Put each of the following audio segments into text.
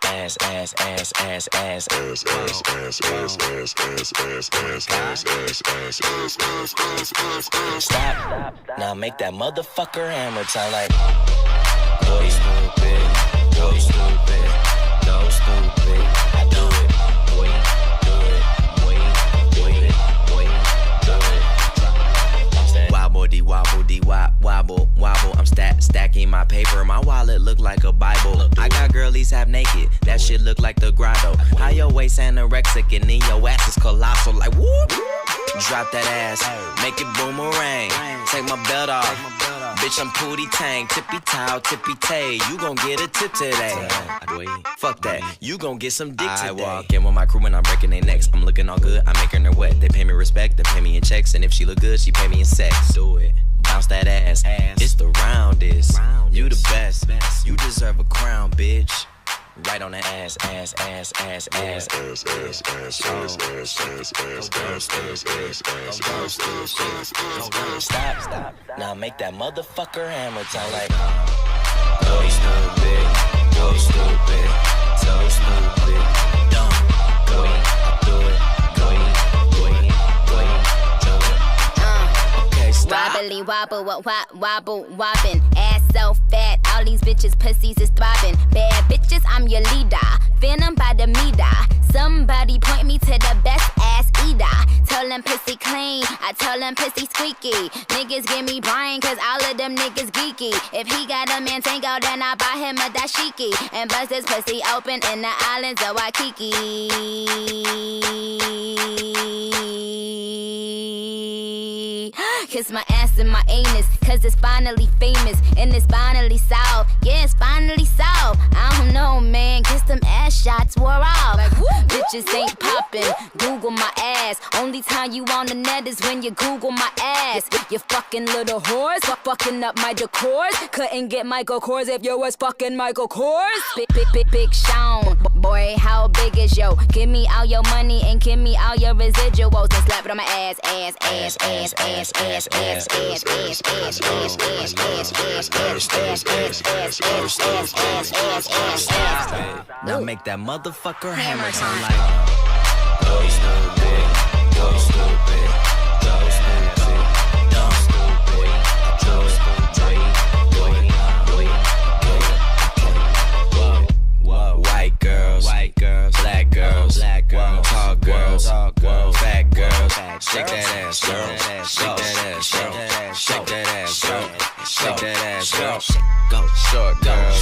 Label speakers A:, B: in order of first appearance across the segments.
A: ass, ass, ass, ass, ass, stop. Now make that motherfucker hammer time like. Boy stupid, boy stupid, no stupid. I do it, boy, do it, boy, do it, boy, do it. Wobble dee wobble dee wobble wobble. I'm stacking my paper. My wallet look like a Bible. I got girlies half naked. That shit look like the grotto. How your waist anorexic and then your ass is colossal like whoop. Drop that ass, make it boomerang. Take my belt off. Bitch, I'm Pootie Tang, tippy towel, tippy tay. You gon' get a tip today. Fuck that, you gon' get some dick today. I walk in with my crew when I'm breaking their necks. I'm looking all good, I'm making her wet. They pay me respect, they pay me in checks. And if she look good, she pay me in sex. Do it, bounce that ass. It's the roundest. You the best, you deserve a crown, bitch. Right on the ass, ass, ass, ass, ass. Stop. Now make that motherfucker hammer time like. Boy stupid, boy stupid, so stupid. Dumb, boy, I do it, boy, do it. Okay, stop.
B: Wobbly wobble, wobbin'. Ass so fat, all these bitches pussies is throbbing. Bad bitches, I'm your leader. Phantom by the meter. Somebody point me to the best ass eater. Tell them pussy clean, I tell them pussy squeaky. Niggas give me brain, cause all of them niggas geeky. If he got a Mantango, then I buy him a dashiki. And bust his pussy open in the islands of Waikiki. Kiss my ass and my anus, cause it's finally famous. And it's finally solved, yeah, it's finally solved. I don't know, man, kiss them ass shots wore off. Like, bitches ain't poppin', Google my ass. Only time you on the net is when you Google my ass. You fucking little whores, fucking up my decors. Couldn't get Michael Kors if you was fucking Michael Kors. Big Sean, boy, how big is yo? Give me all your money and give me all your residuals. And slap it on my ass, ass, ass, ass, ass, ass, ass, ass, ass, ass, ass, ass, ass, ass.
A: Now make that motherfucker hammer sound like. Go stupid, go stupid, go stupid, dumb stupid, go stupid, whoa. White girls, black girls, tall girls, fat girls. Shake that ass, girl. Shake that ass, girl. Shake that ass, girl. Shake that ass, girl. Go short girls,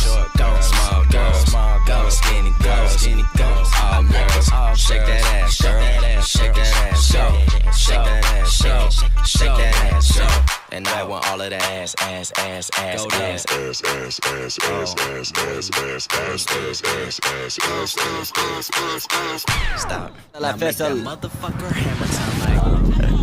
A: small girls, skinny girls, all girls. Shake that ass, girl. Shake that ass, girl. Shake that ass, girl. Shake that ass, girl. And I want all of the ass. Stop. Now make that motherfucker hammer time like.